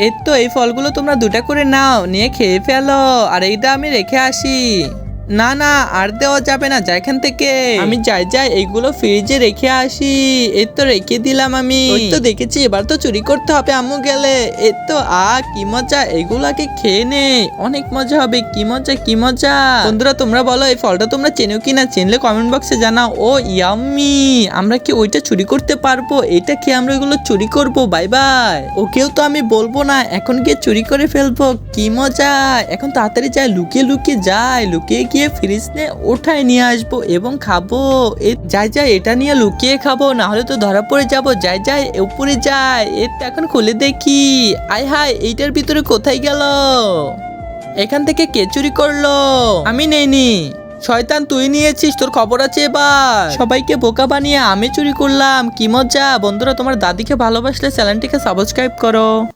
এই তো এই ফলগুলো তোমরা দুটা করে নাও, নিয়ে খেয়ে ফেলো। আর এইটা আমি রেখে আসি। না না, আর দেওয়া যাবে না, যা এখান থেকে। আমি যাই এইগুলো ফ্রিজে রেখে আসি। এই তো রেখে দিলাম আমি। ওই তো দেখেছি, এবার তো চুরি করতে হবে আম্মু গেলে। এই তো কি মজা, এগুলাকে খেয়ে নে, অনেক মজা হবে। কি মজা কি মজা। বন্ধুরা তোমরা বলো এই ফলটা তোমরা চেনো কিনা, চিনলে কমেন্ট বক্সে জানাও। ও ইয়াম্মি, আমরা কি ওইটা চুরি করতে পারবো? এটা খেয়ে আমরা ওইগুলো চুরি করবো। Bye bye. ওকেও তো আমি বলবো না, এখন গিয়ে চুরি করে ফেলবো। কি মজা। এখন তাড়াতাড়ি যাই, লুকিয়ে লুকিয়ে যাই, লুকিয়ে গিয়ে ফ্রিজ নিয়ে ওঠায় নিয়ে আসবো এবং খাবো। যাই এটা নিয়ে লুকিয়ে খাবো, না হলে তো ধরা পড়ে যাবো। যাই উপরে যাই। এটা এখন খুলে দেখি। আয় হায়, এইটার ভিতরে কোথায় গেল? এখান থেকে কে চুরি করলো? আমি নেইনি। শয়তান তুই নিয়েছিস, তোর খবর আছে এবার। সবাইকে বোকা বানিয়ে আমি চুরি করলাম। কি মজা। বন্ধুরা তোমার দাদিকে ভালোবাসলে চ্যানেলটিকে সাবস্ক্রাইব করো।